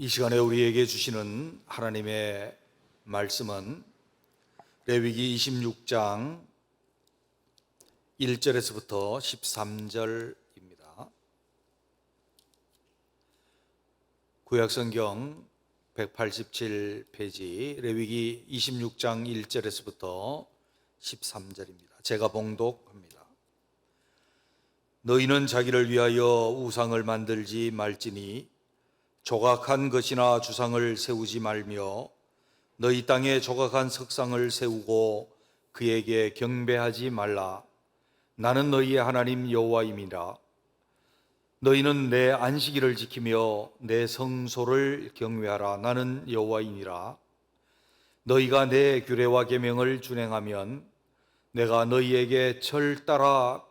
이 시간에 우리에게 주시는 하나님의 말씀은 레위기 26장 1절에서부터 13절입니다. 구약성경 187페이지 레위기 26장 1절에서부터 13절입니다. 제가 봉독합니다. 너희는 자기를 위하여 우상을 만들지 말지니 조각한 것이나 주상을 세우지 말며 너희 땅에 조각한 석상을 세우고 그에게 경배하지 말라. 나는 너희의 하나님 여호와임이라. 너희는 내 안식일을 지키며 내 성소를 경외하라. 나는 여호와이니라. 너희가 내 규례와 계명을 준행하면 내가 너희에게 철 따라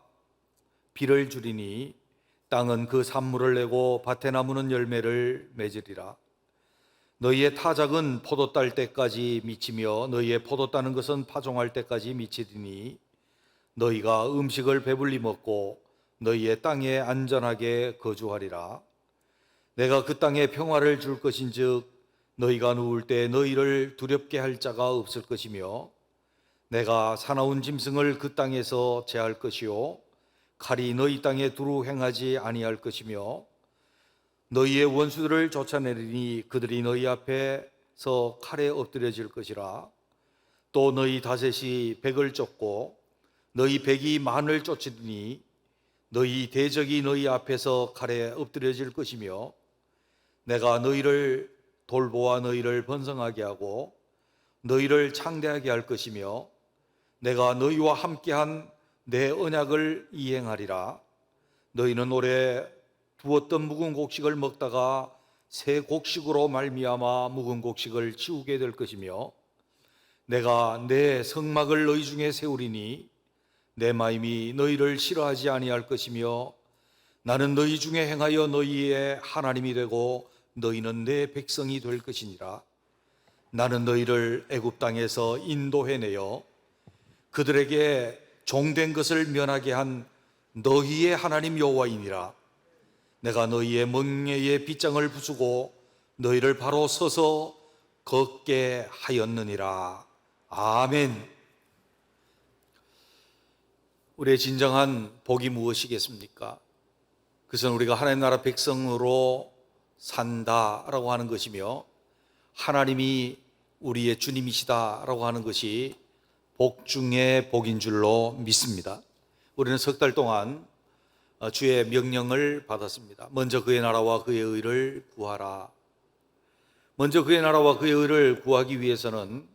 비를 주리니 땅은 그 산물을 내고 밭에 나무는 열매를 맺으리라. 너희의 타작은 포도 딸 때까지 미치며 너희의 포도 따는 것은 파종할 때까지 미치리니 너희가 음식을 배불리 먹고 너희의 땅에 안전하게 거주하리라. 내가 그 땅에 평화를 줄 것인즉 너희가 누울 때 너희를 두렵게 할 자가 없을 것이며 내가 사나운 짐승을 그 땅에서 제할 것이요 칼이 너희 땅에 두루 행하지 아니할 것이며 너희의 원수들을 쫓아내리니 그들이 너희 앞에서 칼에 엎드려질 것이라. 또 너희 다셋이 백을 쫓고 너희 백이 만을 쫓으리니 너희 대적이 너희 앞에서 칼에 엎드려질 것이며 내가 너희를 돌보아 너희를 번성하게 하고 너희를 창대하게 할 것이며 내가 너희와 함께한 내 언약을 이행하리라. 너희는 오래 두었던 묵은 곡식을 먹다가 새 곡식으로 말미암아 묵은 곡식을 치우게 될 것이며 내가 내 성막을 너희 중에 세우리니 내 마음이 너희를 싫어하지 아니할 것이며 나는 너희 중에 행하여 너희의 하나님이 되고 너희는 내 백성이 될 것이니라. 나는 너희를 애굽 땅에서 인도해내어 그들에게 종된 것을 면하게 한 너희의 하나님 여호와이니라. 내가 너희의 멍에의 빗장을 부수고 너희를 바로 서서 걷게 하였느니라. 아멘. 우리의 진정한 복이 무엇이겠습니까? 그것은 우리가 하나님 나라 백성으로 산다라고 하는 것이며 하나님이 우리의 주님이시다라고 하는 것이 복 중에 복인 줄로 믿습니다. 우리는 석 달 동안 주의 명령을 받았습니다. 먼저 그의 나라와 그의 의를 구하라. 먼저 그의 나라와 그의 의를 구하기 위해서는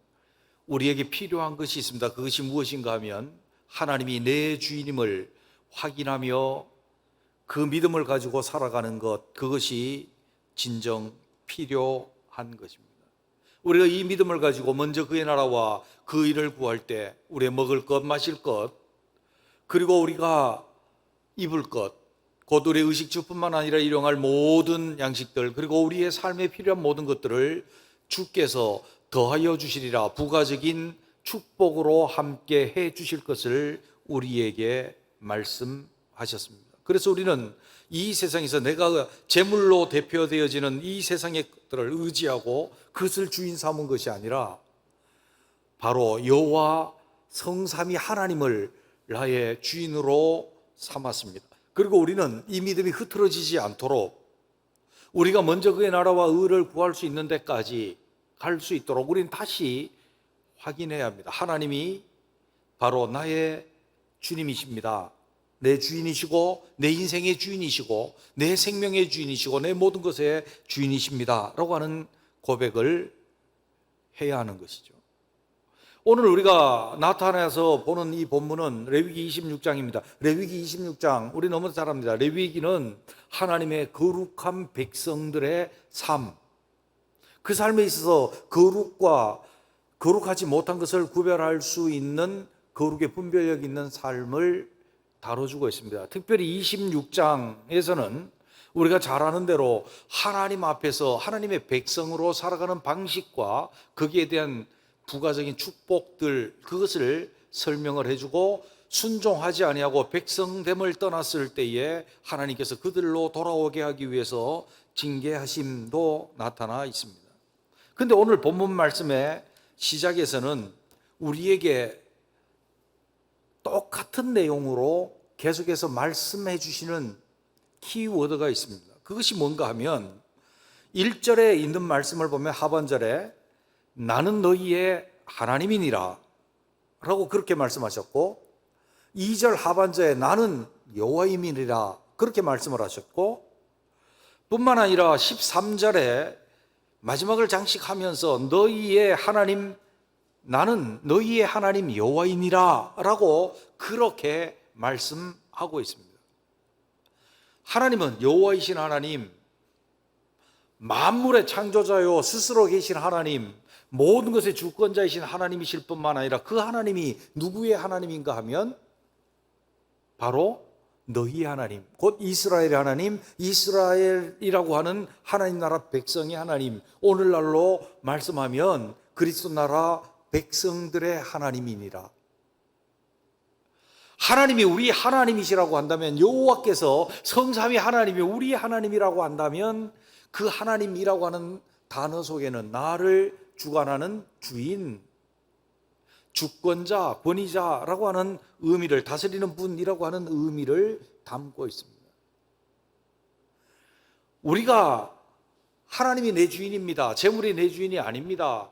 우리에게 필요한 것이 있습니다. 그것이 무엇인가 하면 하나님이 내 주인임을 확인하며 그 믿음을 가지고 살아가는 것, 그것이 진정 필요한 것입니다. 우리가 이 믿음을 가지고 먼저 그의 나라와 그 일을 구할 때 우리의 먹을 것, 마실 것, 그리고 우리가 입을 것, 곧 우리의 의식주뿐만 아니라 일용할 모든 양식들, 그리고 우리의 삶에 필요한 모든 것들을 주께서 더하여 주시리라. 부가적인 축복으로 함께 해 주실 것을 우리에게 말씀하셨습니다. 그래서 우리는 이 세상에서 내가 재물로 대표되어지는 이 세상의 것들을 의지하고 그것을 주인 삼은 것이 아니라 바로 여호와 성삼위 하나님을 나의 주인으로 삼았습니다. 그리고 우리는 이 믿음이 흐트러지지 않도록 우리가 먼저 그의 나라와 의를 구할 수 있는 데까지 갈 수 있도록 우리는 다시 확인해야 합니다. 하나님이 바로 나의 주님이십니다. 내 주인이시고 내 인생의 주인이시고 내 생명의 주인이시고 내 모든 것의 주인이십니다 라고 하는 고백을 해야 하는 것이죠. 오늘 우리가 나타나서 보는 이 본문은 레위기 26장입니다. 레위기 26장 우리 너무 잘 압니다. 레위기는 하나님의 거룩한 백성들의 삶, 그 삶에 있어서 거룩과 거룩하지 못한 것을 구별할 수 있는 거룩의 분별력 있는 삶을 다뤄주고 있습니다. 특별히 26장에서는 우리가 잘 아는 대로 하나님 앞에서 하나님의 백성으로 살아가는 방식과 거기에 대한 부가적인 축복들, 그것을 설명을 해주고 순종하지 아니하고 백성됨을 떠났을 때에 하나님께서 그들로 돌아오게 하기 위해서 징계하심도 나타나 있습니다. 그런데 오늘 본문 말씀의 시작에서는 우리에게 똑같은 내용으로 계속해서 말씀해 주시는 키워드가 있습니다. 그것이 뭔가 하면 1절에 있는 말씀을 보면 하반절에 나는 너희의 하나님이니라 라고 그렇게 말씀하셨고, 2절 하반절에 나는 여호와임이니라 그렇게 말씀을 하셨고, 뿐만 아니라 13절에 마지막을 장식하면서 너희의 하나님, 나는 너희의 하나님 여호와이니라 라고 그렇게 말씀하고 있습니다. 하나님은 여호와이신 하나님, 만물의 창조자요 스스로 계신 하나님, 모든 것의 주권자이신 하나님이실 뿐만 아니라 그 하나님이 누구의 하나님인가 하면 바로 너희 하나님, 곧 이스라엘의 하나님, 이스라엘이라고 하는 하나님 나라 백성의 하나님, 오늘날로 말씀하면 그리스도 나라 백성들의 하나님이니라. 하나님이 우리 하나님이시라고 한다면, 여호와께서 성삼위 하나님이 우리 하나님이라고 한다면, 그 하나님이라고 하는 단어 속에는 나를 주관하는 주인, 주권자, 권위자라고 하는 의미를, 다스리는 분이라고 하는 의미를 담고 있습니다. 우리가 하나님이 내 주인입니다, 재물이 내 주인이 아닙니다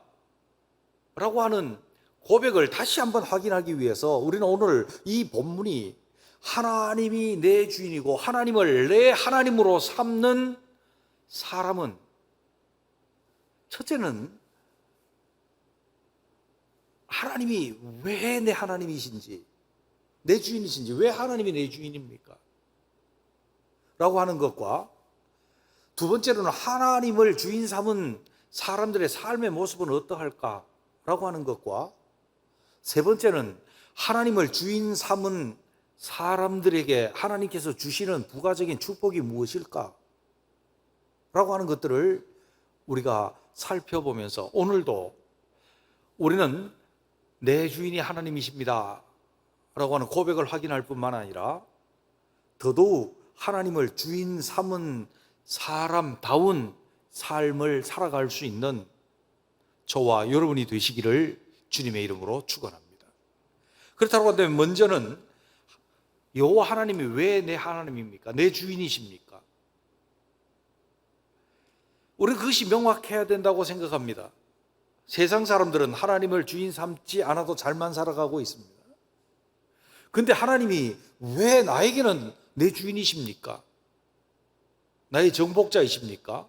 라고 하는 고백을 다시 한번 확인하기 위해서 우리는 오늘 이 본문이 하나님이 내 주인이고 하나님을 내 하나님으로 삼는 사람은, 첫째는 하나님이 왜 내 하나님이신지, 내 주인이신지, 왜 하나님이 내 주인입니까? 라고 하는 것과, 두 번째로는 하나님을 주인 삼은 사람들의 삶의 모습은 어떠할까? 라고 하는 것과, 세 번째는 하나님을 주인 삼은 사람들에게 하나님께서 주시는 부가적인 축복이 무엇일까? 라고 하는 것들을 우리가 살펴보면서 오늘도 우리는 내 주인이 하나님이십니다 라고 하는 고백을 확인할 뿐만 아니라 더더욱 하나님을 주인 삼은 사람다운 삶을 살아갈 수 있는 저와 여러분이 되시기를 주님의 이름으로 축원합니다. 그렇다고 한다면 먼저는 여호와 하나님이 왜 내 하나님입니까? 내 주인이십니까? 우리는 그것이 명확해야 된다고 생각합니다. 세상 사람들은 하나님을 주인 삼지 않아도 잘만 살아가고 있습니다. 그런데 하나님이 왜 나에게는 내 주인이십니까? 나의 정복자이십니까?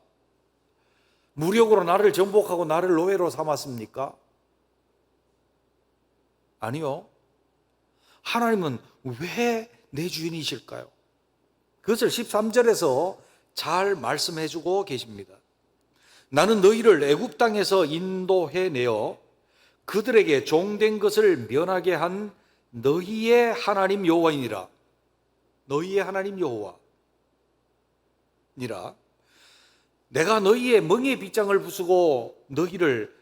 무력으로 나를 정복하고 나를 노예로 삼았습니까? 아니요. 하나님은 왜 내 주인이실까요? 그것을 13절에서 잘 말씀해 주고 계십니다. 나는 너희를 애굽 땅에서 인도해내어 그들에게 종된 것을 면하게 한 너희의 하나님 여호와이니라. 너희의 하나님 여호와니라. 내가 너희의 멍에 빗장을 부수고 너희를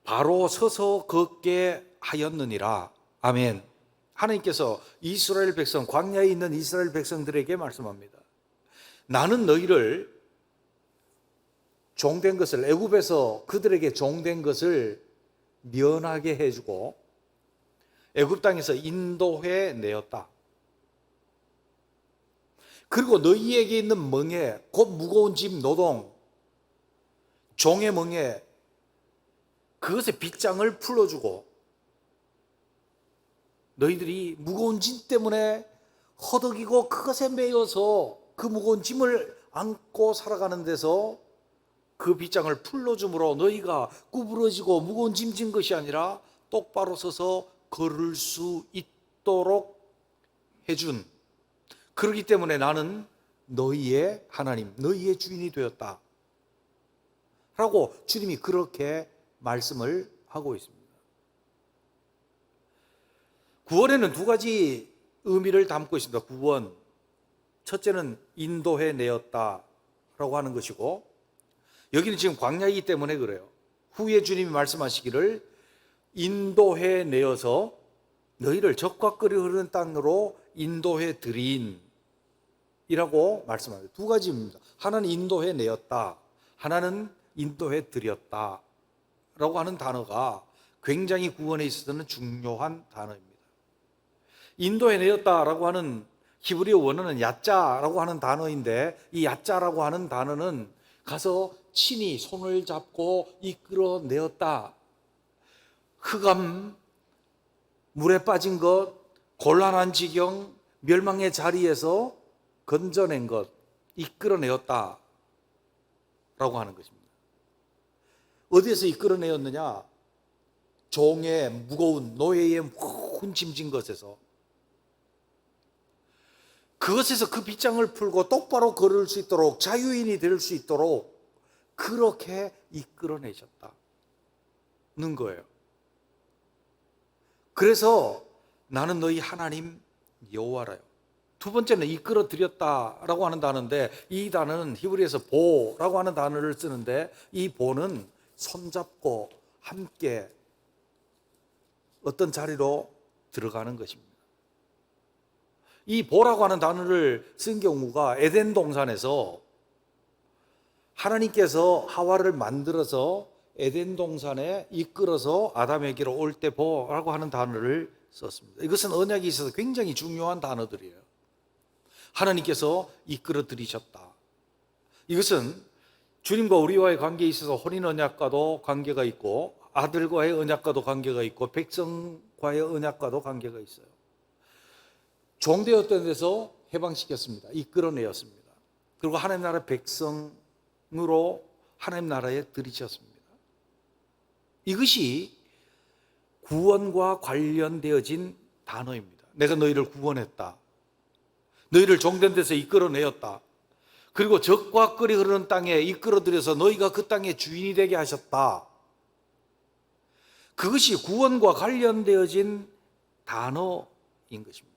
바로 서서 걷게 하였느니라. 아멘. 하나님께서 이스라엘 백성, 광야에 있는 이스라엘 백성들에게 말씀합니다. 나는 너희를 종된 것을, 애굽에서 그들에게 종된 것을 면하게 해주고 애굽 땅에서 인도해 내었다. 그리고 너희에게 있는 멍에, 곧 무거운 짐 노동, 종의 멍에, 그것의 빗장을 풀어주고 너희들이 무거운 짐 때문에 허덕이고 그것에 매여서 그 무거운 짐을 안고 살아가는 데서 그 빗장을 풀어줌으로 너희가 구부러지고 무거운 짐 진 것이 아니라 똑바로 서서 걸을 수 있도록 해준, 그렇기 때문에 나는 너희의 하나님, 너희의 주인이 되었다 라고 주님이 그렇게 말씀을 하고 있습니다. 구원에는 두 가지 의미를 담고 있습니다. 구원, 첫째는 인도해 내었다 라고 하는 것이고, 여기는 지금 광야이기 때문에 그래요. 후에 주님이 말씀하시기를 인도해 내어서 너희를 적과 끓이 흐르는 땅으로 인도해 드린 이라고 말씀합니다. 두 가지입니다. 하나는 인도해 내었다, 하나는 인도해 드렸다 라고 하는 단어가 굉장히 구원에 있어서는 중요한 단어입니다. 인도해 내었다라고 하는 히브리어 원어는 야자라고 하는 단어인데, 이 야자라고 하는 단어는 가서 친히 손을 잡고 이끌어 내었다, 흑암, 물에 빠진 것, 곤란한 지경, 멸망의 자리에서 건져낸 것, 이끌어내었다 라고 하는 것입니다. 어디에서 이끌어내었느냐? 종의 무거운 노예의 무거운 짐진 것에서, 그것에서 그 빗장을 풀고 똑바로 걸을 수 있도록, 자유인이 될 수 있도록 그렇게 이끌어내셨다는 거예요. 그래서 나는 너희 하나님 여호와라요. 두 번째는 이끌어 드렸다라고 하는 단어인데, 이 단어는 히브리에서 보라고 하는 단어를 쓰는데, 이 보는 손잡고 함께 어떤 자리로 들어가는 것입니다. 이 보라고 하는 단어를 쓴 경우가 에덴 동산에서 하나님께서 하와를 만들어서 에덴 동산에 이끌어서 아담에게로 올 때 보라고 하는 단어를 썼습니다. 이것은 언약에 있어서 굉장히 중요한 단어들이에요. 하나님께서 이끌어 들이셨다. 이것은 주님과 우리와의 관계에 있어서 혼인 언약과도 관계가 있고, 아들과의 언약과도 관계가 있고, 백성과의 언약과도 관계가 있어요. 종되었던 데서 해방시켰습니다. 이끌어내었습니다. 그리고 하나님 나라 백성으로 하나님 나라에 들이셨습니다. 이것이 구원과 관련되어진 단어입니다. 내가 너희를 구원했다, 너희를 종된 데서 이끌어내었다, 그리고 적과 끓이 흐르는 땅에 이끌어들여서 너희가 그 땅의 주인이 되게 하셨다. 그것이 구원과 관련되어진 단어인 것입니다.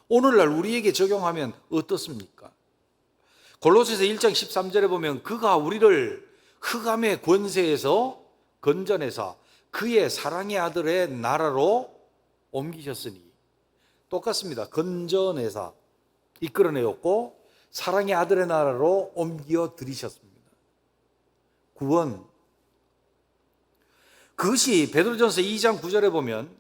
오늘날 우리에게 적용하면 어떻습니까? 골로새서 1장 13절에 보면 그가 우리를 흑암의 권세에서 건져내사 그의 사랑의 아들의 나라로 옮기셨으니, 똑같습니다. 건져내사 이끌어내었고 사랑의 아들의 나라로 옮겨 들이셨습니다. 구원, 그것이 베드로전서 2장 9절에 보면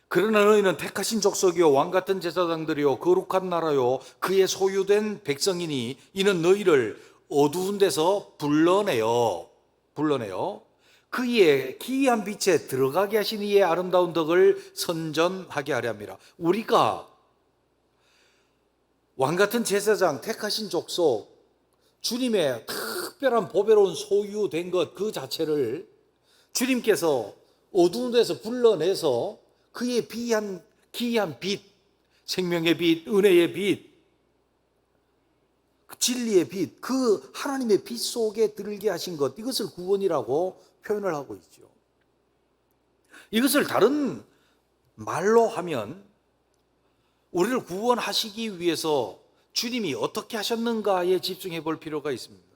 그러나 너희는 택하신 족속이요 왕같은 제사장들이요 거룩한 나라요 그의 소유된 백성이니 이는 너희를 어두운 데서 불러내어 그의 기이한 빛에 들어가게 하신 이의 아름다운 덕을 선전하게 하려 함이라. 우리가 왕같은 제사장, 택하신 족속, 주님의 특별한 보배로운 소유된 것 그 자체를 주님께서 어두운 데서 불러내서 그의 기이한 빛, 생명의 빛, 은혜의 빛, 진리의 빛, 그 하나님의 빛 속에 들게 하신 것, 이것을 구원이라고 표현을 하고 있죠. 이것을 다른 말로 하면 우리를 구원하시기 위해서 주님이 어떻게 하셨는가에 집중해 볼 필요가 있습니다.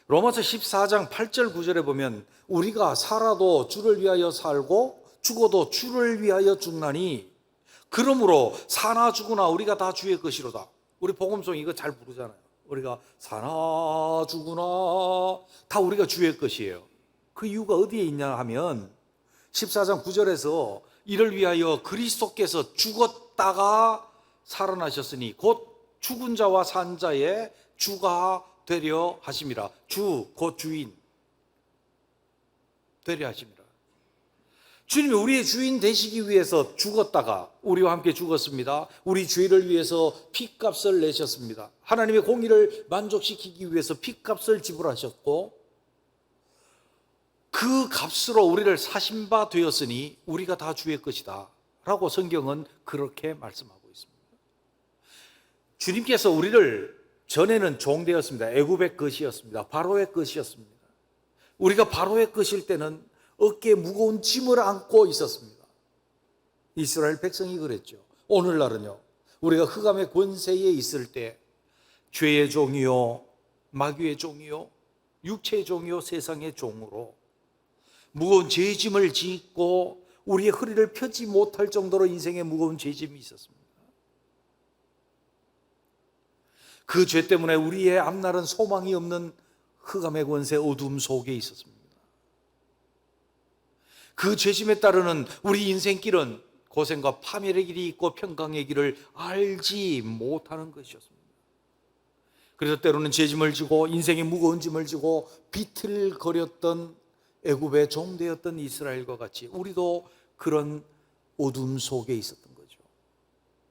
로마서 14장 8절 9절에 보면 우리가 살아도 주를 위하여 살고 죽어도 주를 위하여 죽나니 그러므로 사나 죽으나 우리가 다 주의 것이로다. 우리 복음송 이거 잘 부르잖아요. 우리가 사나 죽으나 다 우리가 주의 것이에요. 그 이유가 어디에 있냐 하면 14장 9절에서 이를 위하여 그리스도께서 죽었다가 살아나셨으니 곧 죽은 자와 산 자의 주가 되려 하심이라. 주, 곧 주인 되려 하심이라. 주님이 우리의 주인 되시기 위해서 죽었다가 우리와 함께 죽었습니다. 우리 죄를 위해서 핏값을 내셨습니다. 하나님의 공의를 만족시키기 위해서 핏값을 지불하셨고 그 값으로 우리를 사신 바 되었으니 우리가 다 주의 것이다 라고 성경은 그렇게 말씀하고 있습니다. 주님께서 우리를 전에는 종되었습니다. 애굽의 것이었습니다. 바로의 것이었습니다. 우리가 바로의 것일 때는 어깨에 무거운 짐을 안고 있었습니다. 이스라엘 백성이 그랬죠. 오늘날은요, 우리가 흑암의 권세에 있을 때 죄의 종이요, 마귀의 종이요, 육체의 종이요, 세상의 종으로 무거운 죄의 짐을 짓고 우리의 허리를 펴지 못할 정도로 인생에 무거운 죄짐이 있었습니다. 그 죄 때문에 우리의 앞날은 소망이 없는 흑암의 권세, 어둠 속에 있었습니다. 그 죄짐에 따르는 우리 인생길은 고생과 파멸의 길이 있고 평강의 길을 알지 못하는 것이었습니다. 그래서 때로는 죄짐을 지고 인생의 무거운 짐을 지고 비틀거렸던 애굽의 종되었던 이스라엘과 같이 우리도 그런 어둠 속에 있었던 거죠.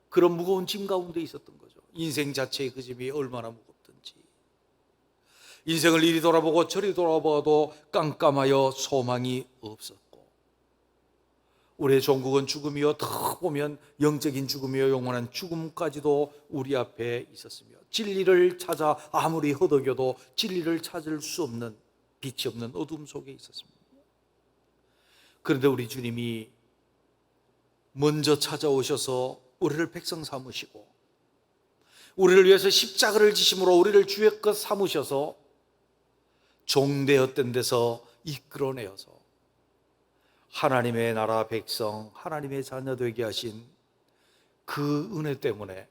그런 무거운 짐 가운데 있었던 거죠. 인생 자체의 그 짐이 얼마나 무겁든지. 인생을 이리 돌아보고 저리 돌아봐도 깜깜하여 소망이 없었고, 우리의 종국은 죽음이요, 더 보면 영적인 죽음이요, 영원한 죽음까지도 우리 앞에 있었으며, 진리를 찾아 아무리 허덕여도 진리를 찾을 수 없는, 빛이 없는 어둠 속에 있었습니다. 그런데 우리 주님이 먼저 찾아오셔서 우리를 백성 삼으시고 우리를 위해서 십자가를 지심으로 우리를 주의 것 삼으셔서 종되었던 데서 이끌어내어서 하나님의 나라 백성, 하나님의 자녀 되게 하신 그 은혜 때문에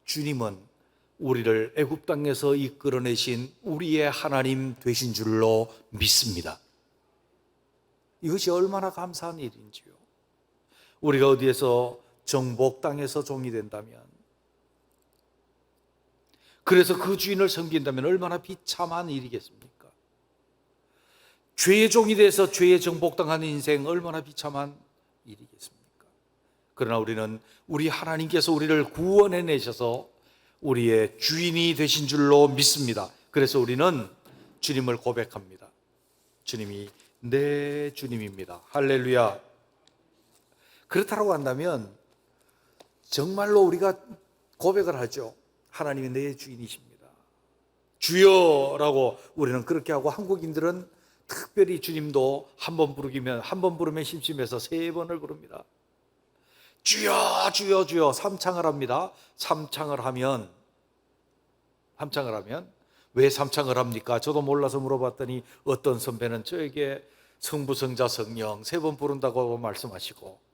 주님은 우리를 애굽 땅에서 이끌어내신 우리의 하나님 되신 줄로 믿습니다. 이것이 얼마나 감사한 일인지요. 우리가 어디에서 정복 땅에서 종이 된다면, 그래서 그 주인을 섬긴다면 얼마나 비참한 일이겠습니까? 죄의 종이 돼서 죄의 정복당하는 인생 얼마나 비참한 일이겠습니까? 그러나 우리는 우리 하나님께서 우리를 구원해내셔서 우리의 주인이 되신 줄로 믿습니다. 그래서 우리는 주님을 고백합니다. 주님이 내 주님입니다. 할렐루야. 그렇다고 한다면 정말로 우리가 고백을 하죠. 하나님이 내 주인이십니다. 주여라고 우리는 그렇게 하고, 한국인들은 특별히 주님도 한 번 부르면 심심해서 3번을 부릅니다. 주여 주여 주여 삼창을 합니다. 삼창을 하면 왜 삼창을 합니까? 저도 몰라서 물어봤더니 어떤 선배는 저에게 성부, 성자, 성령 3번 부른다고 말씀하시고,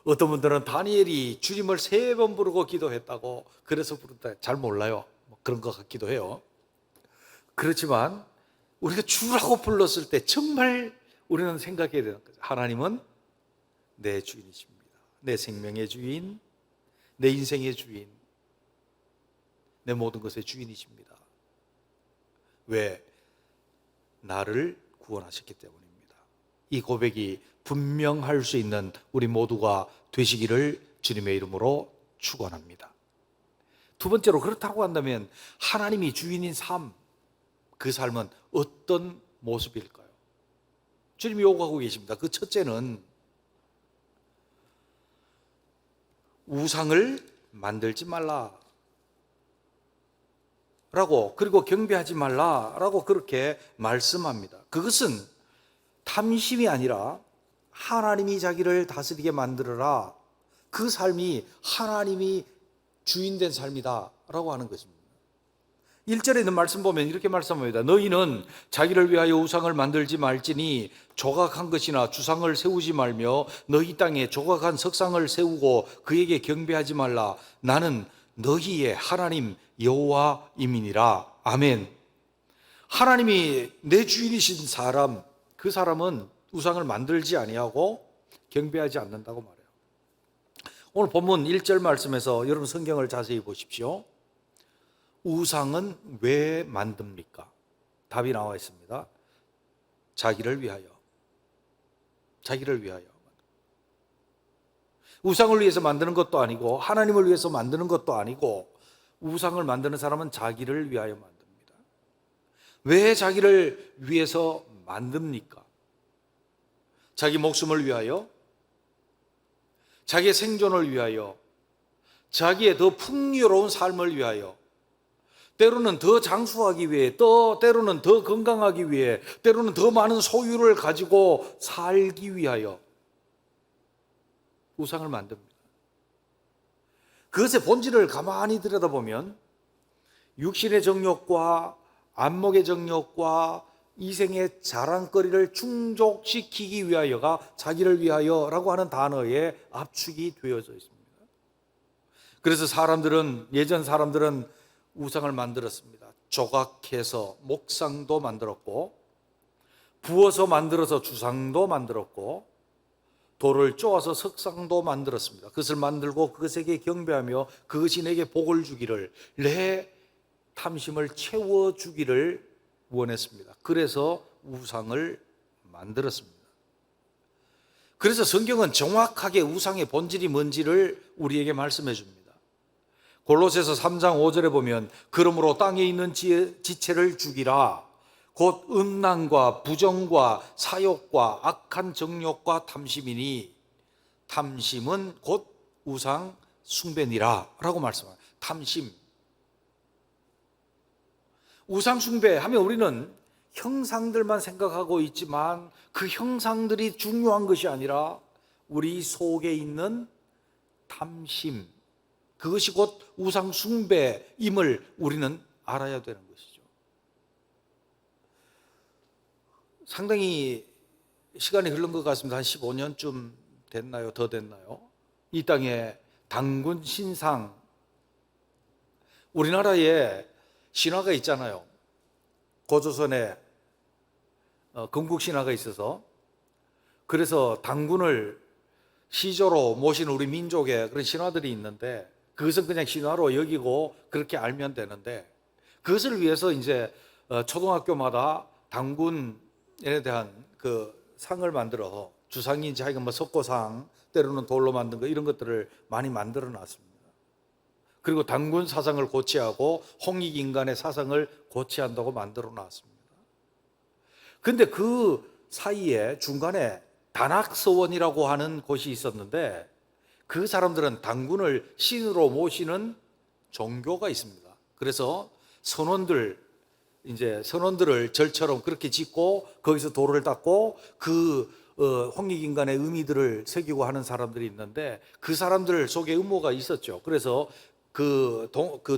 어떤 분들은 다니엘이 주님을 3번 부르고 기도했다고 그래서 부른다. 잘 몰라요. 그런 것 같기도 해요. 그렇지만 우리가 주라고 불렀을 때 정말 우리는 생각해야 되는 거죠. 하나님은 내 주인이십니다. 내 생명의 주인, 내 인생의 주인, 내 모든 것의 주인이십니다. 왜? 나를 구원하셨기 때문입니다. 이 고백이 분명할 수 있는 우리 모두가 되시기를 주님의 이름으로 축원합니다. 두 번째로, 그렇다고 한다면 하나님이 주인인 삶, 그 삶은 어떤 모습일까요? 주님이 요구하고 계십니다. 그 첫째는 우상을 만들지 말라 라고, 그리고 경배하지 말라 라고 그렇게 말씀합니다. 그것은 탐심이 아니라 하나님이 자기를 다스리게 만들어라, 그 삶이 하나님이 주인된 삶이다 라고 하는 것입니다. 1절에 있는 말씀 보면 이렇게 말씀합니다. 너희는 자기를 위하여 우상을 만들지 말지니 조각한 것이나 주상을 세우지 말며 너희 땅에 조각한 석상을 세우고 그에게 경배하지 말라. 나는 너희의 하나님 여호와임이니라. 아멘. 하나님이 내 주인이신 사람, 그 사람은 우상을 만들지 아니하고 경배하지 않는다고 말해요. 오늘 본문 1절 말씀에서 여러분 성경을 자세히 보십시오. 우상은 왜 만듭니까? 답이 나와 있습니다. 자기를 위하여. 자기를 위하여. 우상을 위해서 만드는 것도 아니고 하나님을 위해서 만드는 것도 아니고, 우상을 만드는 사람은 자기를 위하여 만듭니다. 왜 자기를 위해서 만듭니까? 자기 목숨을 위하여, 자기의 생존을 위하여, 자기의 더 풍요로운 삶을 위하여, 때로는 더 장수하기 위해, 또 때로는 더 건강하기 위해, 때로는 더 많은 소유를 가지고 살기 위하여 우상을 만듭니다. 그것의 본질을 가만히 들여다보면 육신의 정욕과 안목의 정욕과 이생의 자랑거리를 충족시키기 위하여가 자기를 위하여라고 하는 단어에 압축이 되어져 있습니다. 그래서 예전 사람들은 우상을 만들었습니다. 조각해서 목상도 만들었고, 부어서 만들어서 주상도 만들었고, 돌을 쪼아서 석상도 만들었습니다. 그것을 만들고 그것에게 경배하며 그것이 내게 복을 주기를, 내 탐심을 채워주기를 원했습니다. 그래서 우상을 만들었습니다. 그래서 성경은 정확하게 우상의 본질이 뭔지를 우리에게 말씀해 줍니다. 골로새서 3장 5절에 보면 그러므로 땅에 있는 지체를 죽이라. 곧 음란과 부정과 사욕과 악한 정욕과 탐심이니 탐심은 곧 우상 숭배니라 라고 말씀합니다. 탐심. 우상 숭배하면 우리는 형상들만 생각하고 있지만 그 형상들이 중요한 것이 아니라 우리 속에 있는 탐심, 그것이 곧 우상 숭배임을 우리는 알아야 되는 것이죠. 상당히 시간이 흐른 것 같습니다. 한 15년쯤 됐나요? 더 됐나요? 이 땅에 단군 신상, 우리나라에 신화가 있잖아요. 고조선에 건국 신화가 있어서, 그래서 단군을 시조로 모신 우리 민족의 그런 신화들이 있는데, 그것은 그냥 신화로 여기고 그렇게 알면 되는데, 그것을 위해서 이제 초등학교마다 단군에 대한 그 상을 만들어, 주상인지 하여간 뭐 석고상, 때로는 돌로 만든 거, 이런 것들을 많이 만들어 놨습니다. 그리고 단군 사상을 고치하고 홍익인간의 사상을 고치한다고 만들어 놨습니다. 근데 그 사이에 중간에 단학서원이라고 하는 곳이 있었는데, 그 사람들은 단군을 신으로 모시는 종교가 있습니다. 그래서 선원들을 절처럼 그렇게 짓고 거기서 도를 닦고 그 홍익인간의 의미들을 새기고 하는 사람들이 있는데, 그 사람들 속에 음모가 있었죠. 그래서 그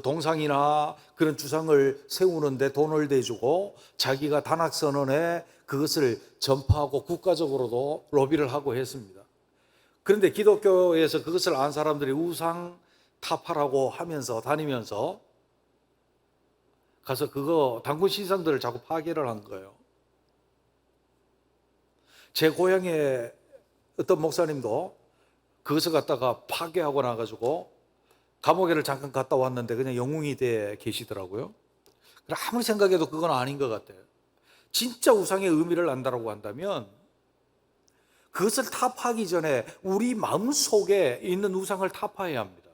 동상이나 그런 주상을 세우는데 돈을 대주고 자기가 단학선언에 그것을 전파하고 국가적으로도 로비를 하고 했습니다. 그런데 기독교에서 그것을 안 사람들이 우상 타파라고 하면서 다니면서 가서 그거 단군 신상들을 자꾸 파괴를 한 거예요. 제 고향에 어떤 목사님도 그것을 갖다가 파괴하고 나가지고 감옥에를 잠깐 갔다 왔는데 그냥 영웅이 돼 계시더라고요. 아무리 생각해도 그건 아닌 것 같아요. 진짜 우상의 의미를 안다라고 한다면 그것을 타파하기 전에 우리 마음속에 있는 우상을 타파해야 합니다.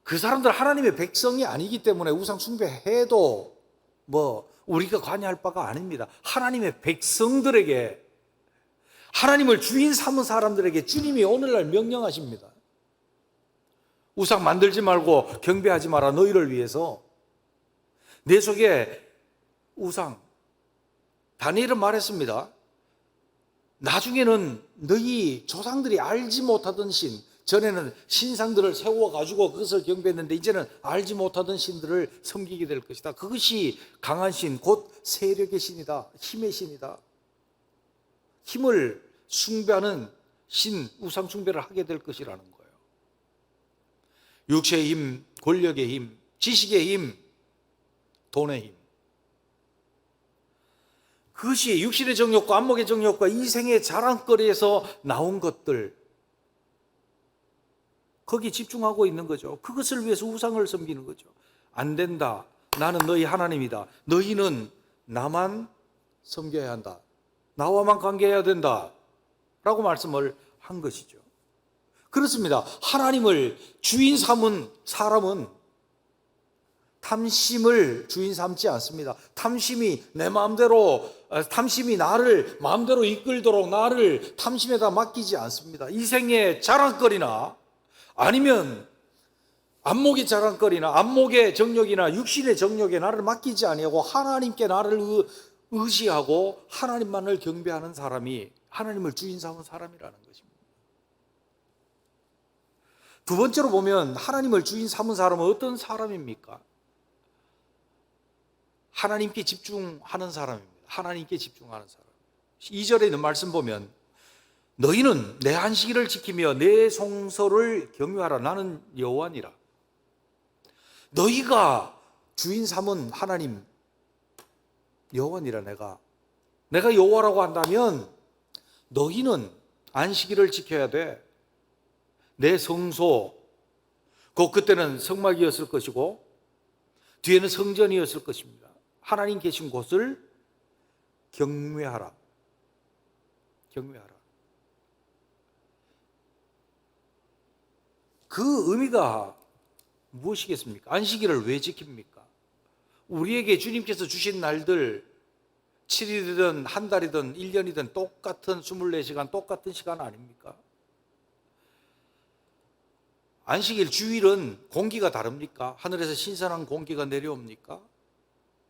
그 사람들 하나님의 백성이 아니기 때문에 우상 숭배해도 뭐 우리가 관여할 바가 아닙니다. 하나님의 백성들에게, 하나님을 주인 삼은 사람들에게 주님이 오늘날 명령하십니다. 우상 만들지 말고 경배하지 마라. 너희를 위해서. 내 속에 우상, 다니엘은 말했습니다. 나중에는 너희 조상들이 알지 못하던 신, 전에는 신상들을 세워가지고 그것을 경배했는데 이제는 알지 못하던 신들을 섬기게 될 것이다. 그것이 강한 신, 곧 세력의 신이다. 힘의 신이다. 힘을 숭배하는 신, 우상 숭배를 하게 될 것이라는 거예요. 육체의 힘, 권력의 힘, 지식의 힘, 돈의 힘. 그것이 육신의 정욕과 안목의 정욕과 이생의 자랑거리에서 나온 것들, 거기 집중하고 있는 거죠. 그것을 위해서 우상을 섬기는 거죠. 안 된다. 나는 너희 하나님이다. 너희는 나만 섬겨야 한다. 나와만 관계해야 된다. 라고 말씀을 한 것이죠. 그렇습니다. 하나님을 주인 삼은 사람은 탐심을 주인 삼지 않습니다. 탐심이 내 마음대로, 탐심이 나를 마음대로 이끌도록 나를 탐심에다 맡기지 않습니다. 이생의 자랑거리나 아니면 안목의 자랑거리나 안목의 정욕이나 육신의 정욕에 나를 맡기지 아니하고 하나님께 나를 의지하고 하나님만을 경배하는 사람이 하나님을 주인 삼은 사람이라는 것입니다. 두 번째로 보면 하나님을 주인 삼은 사람은 어떤 사람입니까? 하나님께 집중하는 사람입니다. 하나님께 집중하는 사람. 2절에 있는 말씀 보면 너희는 내 안식일을 지키며 내 성소를 경유하라. 나는 여호와니라. 너희가 주인 삼은 하나님 여호와니라. 내가 여호와라고 한다면 너희는 안식일을 지켜야 돼. 내 성소, 그때는 성막이었을 것이고 뒤에는 성전이었을 것입니다. 하나님 계신 곳을 경외하라. 경외하라. 그 의미가 무엇이겠습니까? 안식일을 왜 지킵니까? 우리에게 주님께서 주신 날들 7일이든 한 달이든 1년이든 똑같은 24시간 똑같은 시간 아닙니까? 안식일 주일은 공기가 다릅니까? 하늘에서 신선한 공기가 내려옵니까?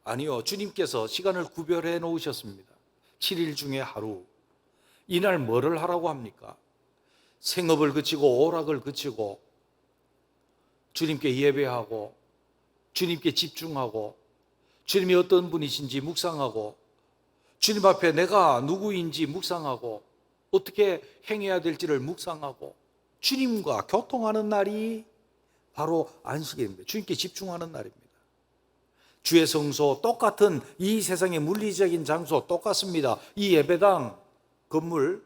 아니요. 주님께서 시간을 구별해 놓으셨습니다. 7일 중에 하루. 이날 뭐를 하라고 합니까? 생업을 그치고 오락을 그치고 주님께 예배하고 주님께 집중하고 주님이 어떤 분이신지 묵상하고 주님 앞에 내가 누구인지 묵상하고 어떻게 행해야 될지를 묵상하고 주님과 교통하는 날이 바로 안식일입니다. 주님께 집중하는 날입니다. 주의 성소 똑같은 이 세상의 물리적인 장소 똑같습니다. 이 예배당 건물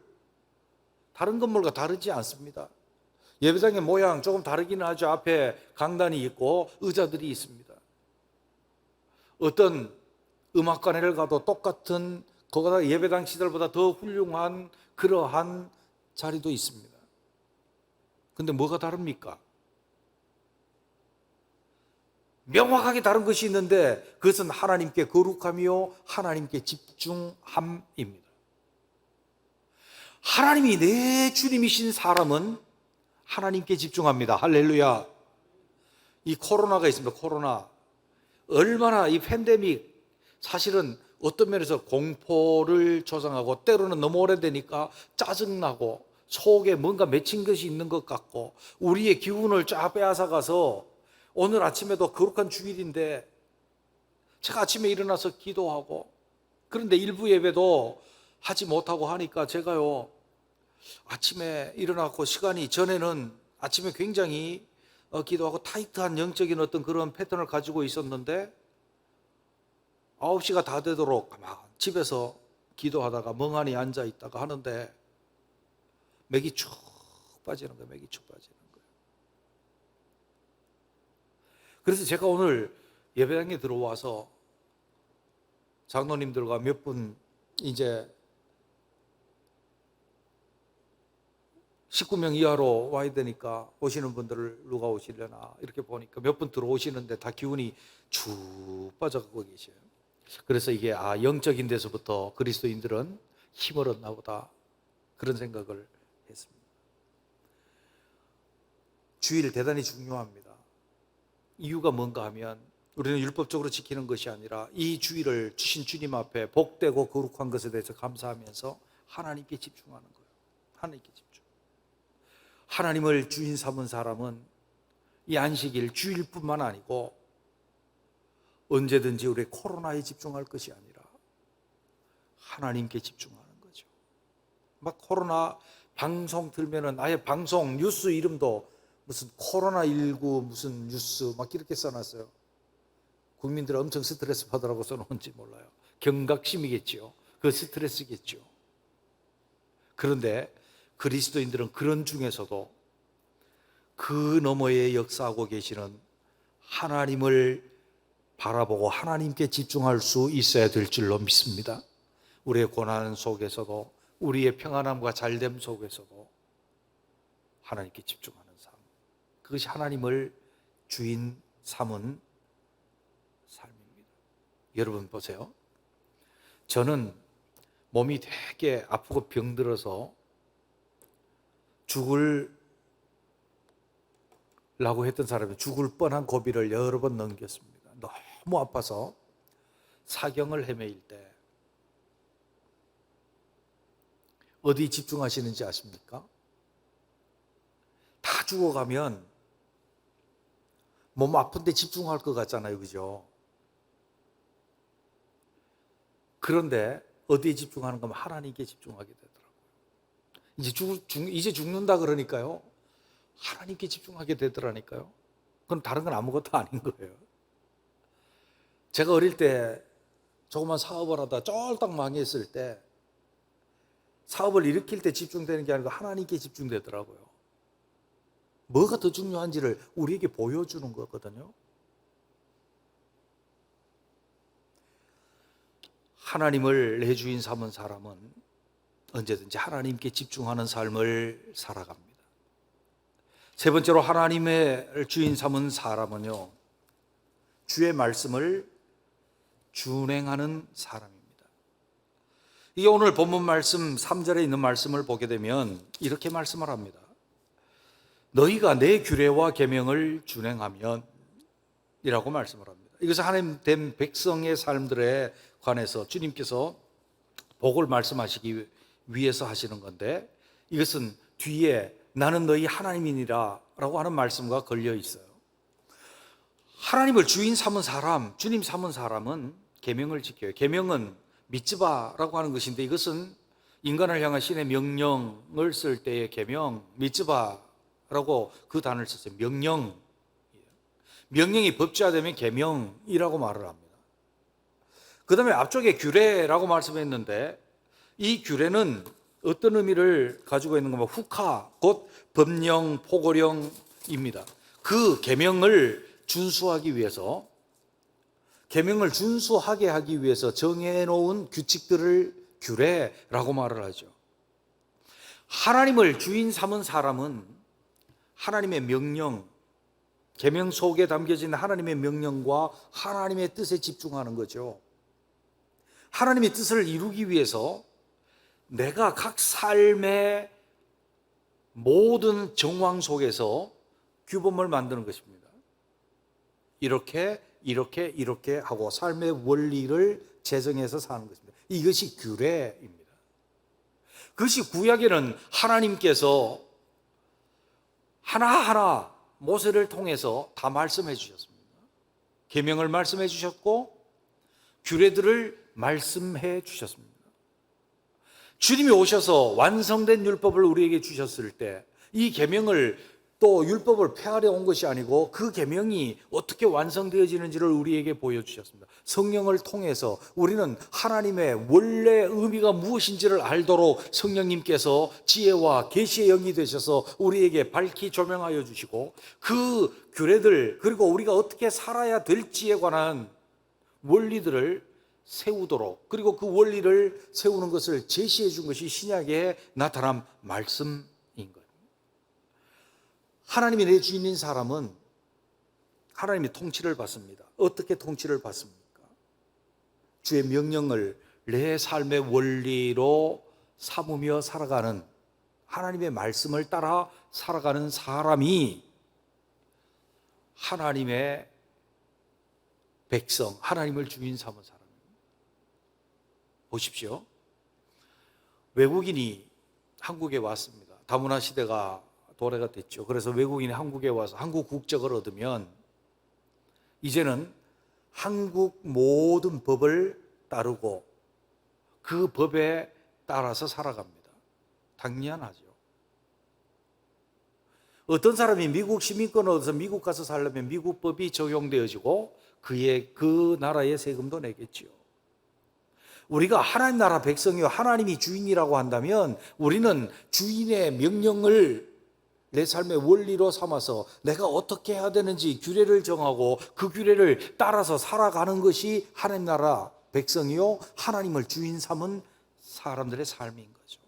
다른 건물과 다르지 않습니다. 예배당의 모양 조금 다르기는 하죠. 앞에 강단이 있고 의자들이 있습니다. 어떤 음악관에를 가도 똑같은 거기다 예배당 시설보다 더 훌륭한 그러한 자리도 있습니다. 근데 뭐가 다릅니까? 명확하게 다른 것이 있는데 그것은 하나님께 거룩하며 하나님께 집중함입니다. 하나님이 내 주님이신 사람은 하나님께 집중합니다. 할렐루야. 이 코로나가 있습니다. 코로나. 얼마나 이 팬데믹 사실은 어떤 면에서 공포를 조성하고 때로는 너무 오래되니까 짜증나고 속에 뭔가 맺힌 것이 있는 것 같고 우리의 기운을 쫙 빼앗아가서 오늘 아침에도 거룩한 주일인데 제가 아침에 일어나서 기도하고 그런데 일부 예배도 하지 못하고 하니까 제가요 아침에 일어나고 시간이 전에는 아침에 굉장히 기도하고 타이트한 영적인 어떤 그런 패턴을 가지고 있었는데 9시가 다 되도록 막 집에서 기도하다가 멍하니 앉아 있다가 하는데 맥이 쭉 빠지는 거예요. 맥이 쭉 빠지는 거예요. 그래서 제가 오늘 예배당에 들어와서 장로님들과 몇 분 이제 19명 이하로 와야 되니까 오시는 분들을 누가 오시려나 이렇게 보니까 몇 분 들어오시는데 다 기운이 쭉 빠져가고 계셔요. 그래서 이게 영적인 데서부터 그리스도인들은 힘을 얻나 보다 그런 생각을 했습니다. 주일 대단히 중요합니다. 이유가 뭔가 하면 우리는 율법적으로 지키는 것이 아니라 이 주일을 주신 주님 앞에 복되고 거룩한 것에 대해서 감사하면서 하나님께 집중하는 거예요. 하나님께 집중. 하나님을 주인 삼은 사람은 이 안식일 주일뿐만 아니고 언제든지 우리 코로나에 집중할 것이 아니라 하나님께 집중하는 거죠. 막 코로나 방송 들면은 아예 방송 뉴스 이름도 무슨 코로나19 무슨 뉴스 막 이렇게 써놨어요. 국민들 엄청 스트레스 받으라고 써놓은지 몰라요. 경각심이겠죠. 그 스트레스겠죠. 그런데 그리스도인들은 그런 중에서도 그 너머에 역사하고 계시는 하나님을 바라보고 하나님께 집중할 수 있어야 될 줄로 믿습니다. 우리의 고난 속에서도 우리의 평안함과 잘됨 속에서도 하나님께 집중하는 삶, 그것이 하나님을 주인 삼은 삶입니다. 여러분 보세요. 저는 몸이 되게 아프고 병들어서 죽으려고 했던 사람이 죽을 뻔한 고비를 여러 번 넘겼습니다. 너무 아파서 사경을 헤매일 때 어디 집중하시는지 아십니까? 다 죽어가면 몸 아픈데 집중할 것 같잖아요. 그죠? 그런데 어디에 집중하는 거면 하나님께 집중하게 되더라고요. 이제 죽는다 그러니까요, 하나님께 집중하게 되더라니까요. 그럼 다른 건 아무것도 아닌 거예요. 제가 어릴 때 조그만 사업을 하다 쫄딱 망했을 때 사업을 일으킬 때 집중되는 게 아니고 하나님께 집중되더라고요. 뭐가 더 중요한지를 우리에게 보여주는 거거든요. 하나님을 내 주인 삼은 사람은 언제든지 하나님께 집중하는 삶을 살아갑니다. 세 번째로 하나님의 주인 삼은 사람은요, 주의 말씀을 준행하는 사람입니다. 이게 오늘 본문 말씀 3절에 있는 말씀을 보게 되면 이렇게 말씀을 합니다. 너희가 내 규례와 계명을 준행하면 이라고 말씀을 합니다. 이것은 하나님 된 백성의 삶들에 관해서 주님께서 복을 말씀하시기 위해서 하시는 건데, 이것은 뒤에 나는 너희 하나님이니라 라고 하는 말씀과 걸려 있어요. 하나님을 주인 삼은 사람, 주님 삼은 사람은 계명을 지켜요. 계명은 미츠바라고 하는 것인데, 이것은 인간을 향한 신의 명령을 쓸 때의 계명, 미츠바라고 그 단어를 썼어요. 명령이 법제화되면 계명이라고 말을 합니다. 그 다음에 앞쪽에 규례라고 말씀했는데, 이 규례는 어떤 의미를 가지고 있는 거면 후카, 곧 법령, 포고령입니다. 그 계명을 준수하기 위해서, 계명을 준수하게 하기 위해서 정해놓은 규칙들을 규례라고 말을 하죠. 하나님을 주인 삼은 사람은 하나님의 명령, 계명 속에 담겨진 하나님의 명령과 하나님의 뜻에 집중하는 거죠. 하나님의 뜻을 이루기 위해서 내가 각 삶의 모든 정황 속에서 규범을 만드는 것입니다. 이렇게 하고 삶의 원리를 제정해서 사는 것입니다. 이것이 규례입니다. 그것이 구약에는 하나님께서 하나하나 모세를 통해서 다 말씀해 주셨습니다. 계명을 말씀해 주셨고 규례들을 말씀해 주셨습니다. 주님이 오셔서 완성된 율법을 우리에게 주셨을 때 이 계명을 또 율법을 폐하려 온 것이 아니고 그 계명이 어떻게 완성되어지는지를 우리에게 보여주셨습니다. 성령을 통해서 우리는 하나님의 원래 의미가 무엇인지를 알도록 성령님께서 지혜와 계시의 영이 되셔서 우리에게 밝히 조명하여 주시고, 그 규례들, 그리고 우리가 어떻게 살아야 될지에 관한 원리들을 세우도록, 그리고 그 원리를 세우는 것을 제시해 준 것이 신약에 나타난 말씀인 거예요. 하나님이 내 주인인 사람은 하나님의 통치를 받습니다. 어떻게 통치를 받습니까? 주의 명령을 내 삶의 원리로 삼으며 살아가는, 하나님의 말씀을 따라 살아가는 사람이 하나님의 백성, 하나님을 주인 삼은 사람입니다. 보십시오. 외국인이 한국에 왔습니다. 다문화 시대가 도래가 됐죠. 그래서 외국인이 한국에 와서 한국 국적을 얻으면 이제는 한국 모든 법을 따르고 그 법에 따라서 살아갑니다. 당연하죠. 어떤 사람이 미국 시민권을 얻어서 미국 가서 살려면 미국 법이 적용되어지고 그 나라의 세금도 내겠지요. 우리가 하나님 나라 백성이요 하나님이 주인이라고 한다면 우리는 주인의 명령을 내 삶의 원리로 삼아서 내가 어떻게 해야 되는지 규례를 정하고 그 규례를 따라서 살아가는 것이 하나님 나라 백성이요 하나님을 주인 삼은 사람들의 삶인 거죠.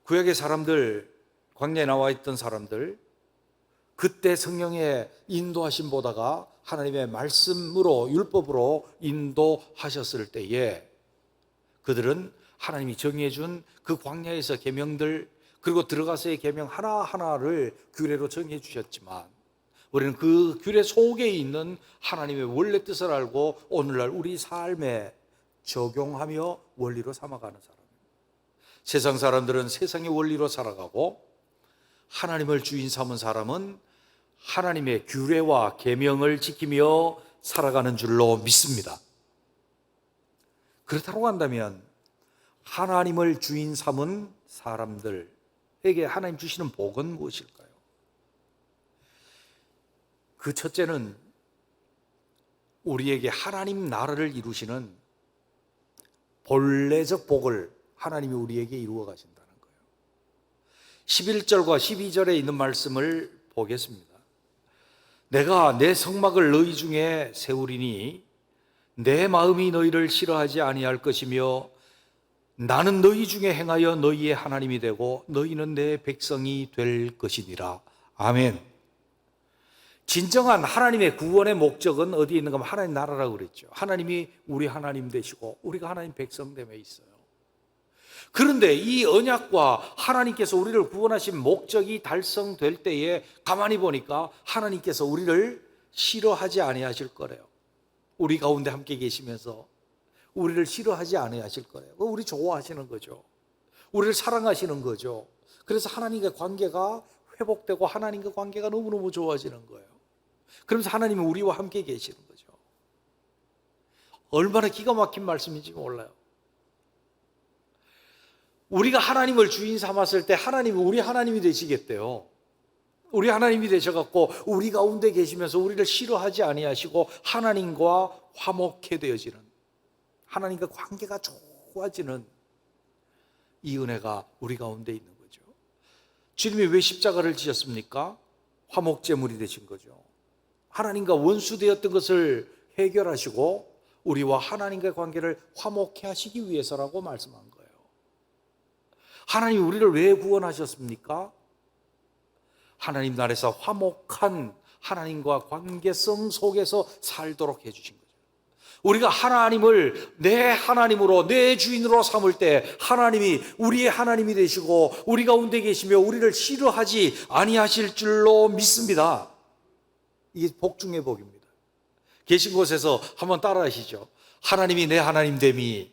구약의 사람들, 광야에 나와 있던 사람들, 그때 성령의 인도하심 보다가 하나님의 말씀으로 율법으로 인도하셨을 때에 그들은 하나님이 정해 준 그 광야에서 계명들, 그리고 들어가서의 계명 하나하나를 규례로 정해 주셨지만 우리는 그 규례 속에 있는 하나님의 원래 뜻을 알고 오늘날 우리 삶에 적용하며 원리로 삼아가는 사람입니다. 세상 사람들은 세상의 원리로 살아가고 하나님을 주인 삼은 사람은 하나님의 규례와 계명을 지키며 살아가는 줄로 믿습니다. 그렇다고 한다면 하나님을 주인 삼은 사람들에게 하나님 주시는 복은 무엇일까요? 그 첫째는 우리에게 하나님 나라를 이루시는 본래적 복을 하나님이 우리에게 이루어 가신다는 거예요. 11절과 12절에 있는 말씀을 보겠습니다. 내가 내 성막을 너희 중에 세우리니 내 마음이 너희를 싫어하지 아니할 것이며 나는 너희 중에 행하여 너희의 하나님이 되고 너희는 내 백성이 될 것이니라. 아멘. 진정한 하나님의 구원의 목적은 어디에 있는가 하면 하나님 나라라고 그랬죠. 하나님이 우리 하나님 되시고 우리가 하나님 백성됨에 있어요. 그런데 이 언약과 하나님께서 우리를 구원하신 목적이 달성될 때에 가만히 보니까 하나님께서 우리를 싫어하지 아니하실 거래요. 우리 가운데 함께 계시면서 우리를 싫어하지 아니하실 거래요. 우리 좋아하시는 거죠. 우리를 사랑하시는 거죠. 그래서 하나님과의 관계가 회복되고 하나님과 관계가 너무너무 좋아지는 거예요. 그러면서 하나님은 우리와 함께 계시는 거죠. 얼마나 기가 막힌 말씀인지 몰라요. 우리가 하나님을 주인 삼았을 때 하나님이 우리 하나님이 되시겠대요. 우리 하나님이 되셔갖고 우리 가운데 계시면서 우리를 싫어하지 아니하시고 하나님과 화목해 되어지는, 하나님과 관계가 좋아지는 이 은혜가 우리 가운데 있는 거죠. 주님이 왜 십자가를 지셨습니까? 화목제물이 되신 거죠. 하나님과 원수되었던 것을 해결하시고 우리와 하나님과의 관계를 화목해 하시기 위해서라고 말씀한 거예요. 하나님이 우리를 왜 구원하셨습니까? 하나님 나라에서 화목한 하나님과 관계성 속에서 살도록 해주신 거죠. 우리가 하나님을 내 하나님으로, 내 주인으로 삼을 때 하나님이 우리의 하나님이 되시고 우리 가운데 계시며 우리를 싫어하지 아니하실 줄로 믿습니다. 이게 복 중의 복입니다. 계신 곳에서 한번 따라 하시죠. 하나님이 내 하나님 됨이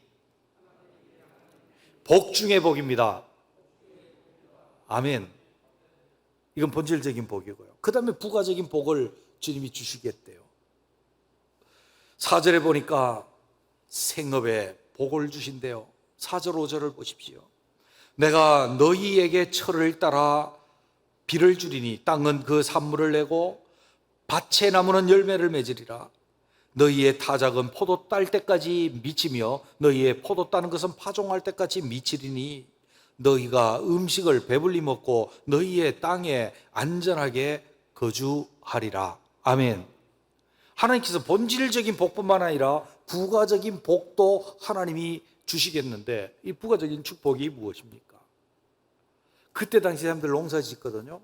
복 중의 복입니다. 아멘. 이건 본질적인 복이고요. 그 다음에 부가적인 복을 주님이 주시겠대요. 4절에 보니까 생업에 복을 주신대요. 4절 5절을 보십시오. 내가 너희에게 철을 따라 비를 주리니 땅은 그 산물을 내고 밭의 나무는 열매를 맺으리라. 너희의 타작은 포도 딸 때까지 미치며 너희의 포도 따는 것은 파종할 때까지 미치리니 너희가 음식을 배불리 먹고 너희의 땅에 안전하게 거주하리라. 아멘. 하나님께서 본질적인 복뿐만 아니라 부가적인 복도 하나님이 주시겠는데 이 부가적인 축복이 무엇입니까? 그때 당시 사람들 농사 짓거든요.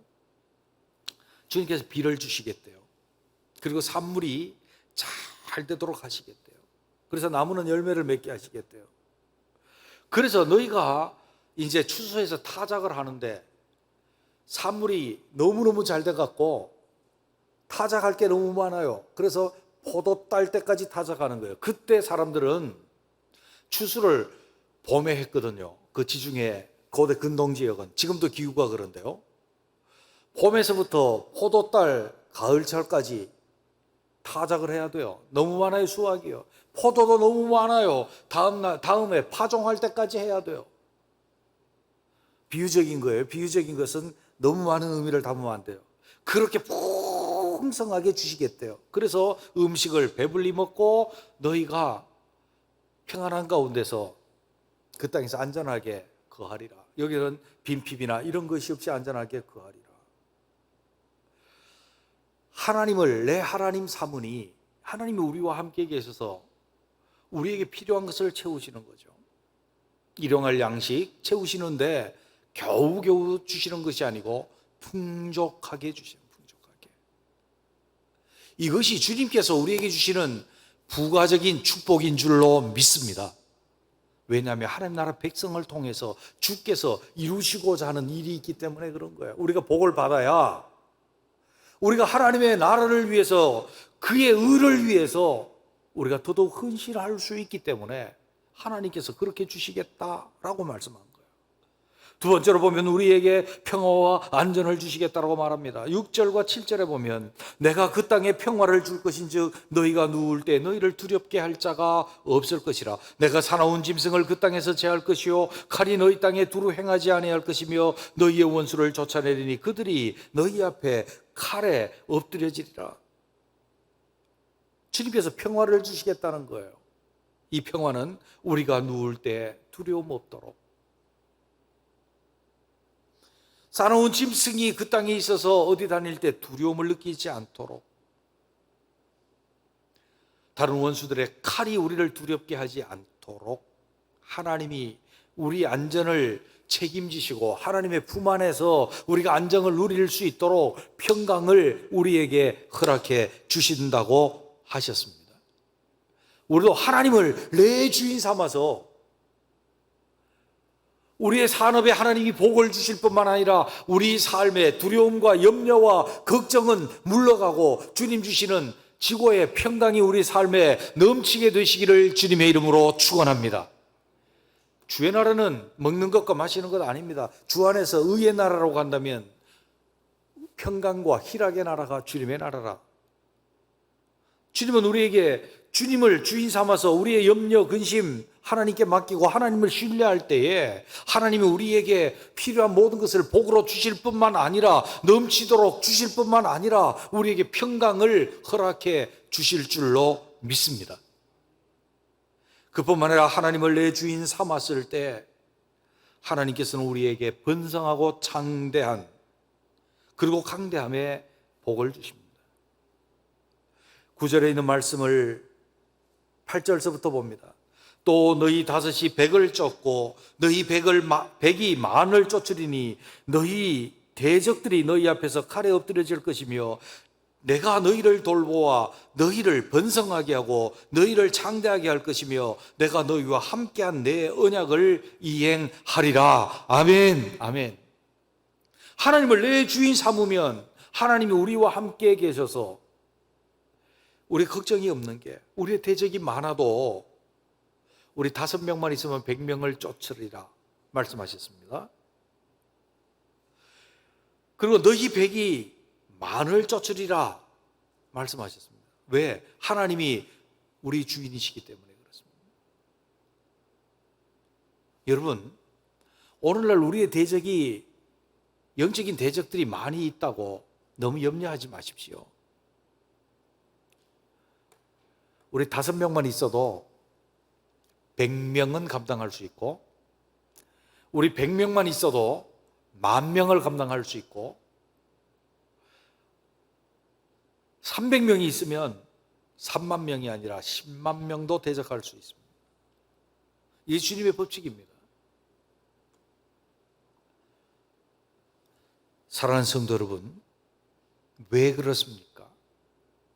주님께서 비를 주시겠대요. 그리고 산물이 잘 되도록 하시겠대요. 그래서 나무는 열매를 맺게 하시겠대요. 그래서 너희가 이제 추수해서 타작을 하는데 산물이 너무너무 잘 돼갖고 타작할 게 너무 많아요. 그래서 포도 딸 때까지 타작하는 거예요. 그때 사람들은 추수를 봄에 했거든요. 그 지중해 고대 근동 지역은 지금도 기후가 그런데요. 봄에서부터 포도 딸 가을철까지 타작을 해야 돼요. 너무 많아요. 수확이요. 포도도 너무 많아요. 다음에 파종할 때까지 해야 돼요. 비유적인 거예요. 비유적인 것은 너무 많은 의미를 담으면 안 돼요. 그렇게 풍성하게 주시겠대요. 그래서 음식을 배불리 먹고 너희가 평안한 가운데서 그 땅에서 안전하게 거하리라. 여기는 빈핍이나 이런 것이 없이 안전하게 거하리라. 하나님을 내 하나님 삼으니 하나님이 우리와 함께 계셔서 우리에게 필요한 것을 채우시는 거죠. 일용할 양식 채우시는데 겨우겨우 주시는 것이 아니고 풍족하게 주시는, 풍족하게. 이것이 주님께서 우리에게 주시는 부가적인 축복인 줄로 믿습니다. 왜냐하면 하나님 나라 백성을 통해서 주께서 이루시고자 하는 일이 있기 때문에 그런 거예요. 우리가 복을 받아야 우리가 하나님의 나라를 위해서, 그의 의를 위해서 우리가 더더욱 헌신할 수 있기 때문에 하나님께서 그렇게 주시겠다라고 말씀한 거예요. 두 번째로 보면 우리에게 평화와 안전을 주시겠다고 말합니다. 6절과 7절에 보면 내가 그 땅에 평화를 줄 것인즉 너희가 누울 때 너희를 두렵게 할 자가 없을 것이라. 내가 사나운 짐승을 그 땅에서 제할 것이요 칼이 너희 땅에 두루 행하지 아니할 것이며 너희의 원수를 쫓아내리니 그들이 너희 앞에 칼에 엎드려지리라. 주님께서 평화를 주시겠다는 거예요. 이 평화는 우리가 누울 때 두려움 없도록, 사나운 짐승이 그 땅에 있어서 어디 다닐 때 두려움을 느끼지 않도록, 다른 원수들의 칼이 우리를 두렵게 하지 않도록 하나님이 우리 안전을 책임지시고 하나님의 품 안에서 우리가 안정을 누릴 수 있도록 평강을 우리에게 허락해 주신다고 하셨습니다. 우리도 하나님을 내 주인 삼아서 우리의 산업에 하나님이 복을 주실 뿐만 아니라 우리 삶의 두려움과 염려와 걱정은 물러가고 주님 주시는 지고의 평강이 우리 삶에 넘치게 되시기를 주님의 이름으로 축원합니다. 주의 나라는 먹는 것과 마시는 것 아닙니다. 주 안에서 의의 나라라고 한다면 평강과 희락의 나라가 주님의 나라라. 주님은 우리에게 주님을 주인 삼아서 우리의 염려, 근심 하나님께 맡기고 하나님을 신뢰할 때에 하나님이 우리에게 필요한 모든 것을 복으로 주실 뿐만 아니라 넘치도록 주실 뿐만 아니라 우리에게 평강을 허락해 주실 줄로 믿습니다. 그뿐만 아니라 하나님을 내 주인 삼았을 때 하나님께서는 우리에게 번성하고 창대한 그리고 강대함의 복을 주십니다. 9절에 있는 말씀을 8절서부터 봅니다. 또 너희 다섯이 백을 쫓고 너희 백이 만을 쫓으리니 너희 대적들이 너희 앞에서 칼에 엎드려질 것이며 내가 너희를 돌보아 너희를 번성하게 하고 너희를 창대하게 할 것이며 내가 너희와 함께한 내 언약을 이행하리라. 아멘. 아멘. 하나님을 내 주인 삼으면 하나님이 우리와 함께 계셔서 우리 걱정이 없는 게, 우리의 대적이 많아도 우리 5명만 있으면 100명을 쫓으리라 말씀하셨습니다. 그리고 너희 백이 만을 쫓으리라 말씀하셨습니다. 왜? 하나님이 우리 주인이시기 때문에 그렇습니다. 여러분, 오늘날 우리의 대적이, 영적인 대적들이 많이 있다고 너무 염려하지 마십시오. 우리 5명만 있어도 100명은 감당할 수 있고, 우리 100명만 있어도 10,000명을 감당할 수 있고, 300명이 있으면 30,000명이 아니라 100,000명도 대적할 수 있습니다. 이게 주님의 법칙입니다. 사랑하는 성도 여러분, 왜 그렇습니까?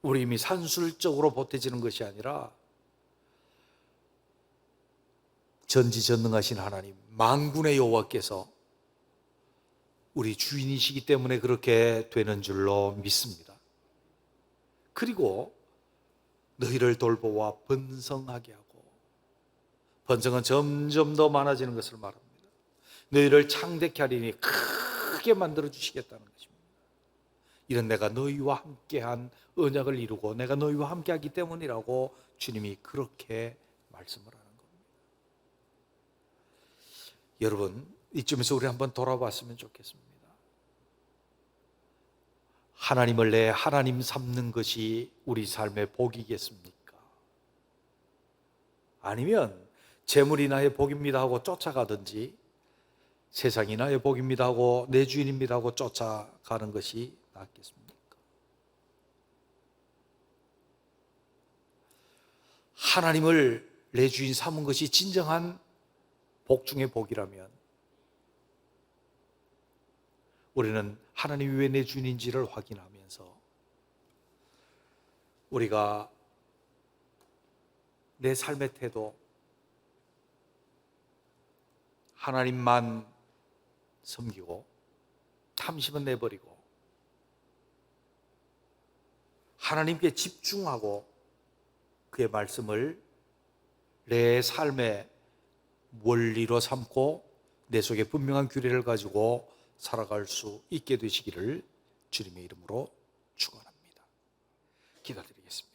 우리 힘이 산술적으로 보태지는 것이 아니라 전지전능하신 하나님, 만군의 여호와께서 우리 주인이시기 때문에 그렇게 되는 줄로 믿습니다. 그리고 너희를 돌보아 번성하게 하고, 번성은 점점 더 많아지는 것을 말합니다. 너희를 창대케 하리니 크게 만들어 주시겠다는 것입니다. 이런 내가 너희와 함께한 언약을 이루고 내가 너희와 함께하기 때문이라고 주님이 그렇게 말씀을 하는 겁니다. 여러분, 이쯤에서 우리 한번 돌아봤으면 좋겠습니다. 하나님을 내 하나님 삼는 것이 우리 삶의 복이겠습니까? 아니면 재물이 나의 복입니다 하고 쫓아가든지, 세상이 나의 복입니다 하고 내 주인입니다 하고 쫓아가는 것이 낫겠습니까? 하나님을 내 주인 삼은 것이 진정한 복 중의 복이라면 우리는 하나님이 왜 내 주인인지를 확인하면서 우리가 내 삶의 태도, 하나님만 섬기고 탐심은 내버리고 하나님께 집중하고 그의 말씀을 내 삶의 원리로 삼고 내 속에 분명한 규례를 가지고 살아갈 수 있게 되시기를 주님의 이름으로 축원합니다. 기도드리겠습니다.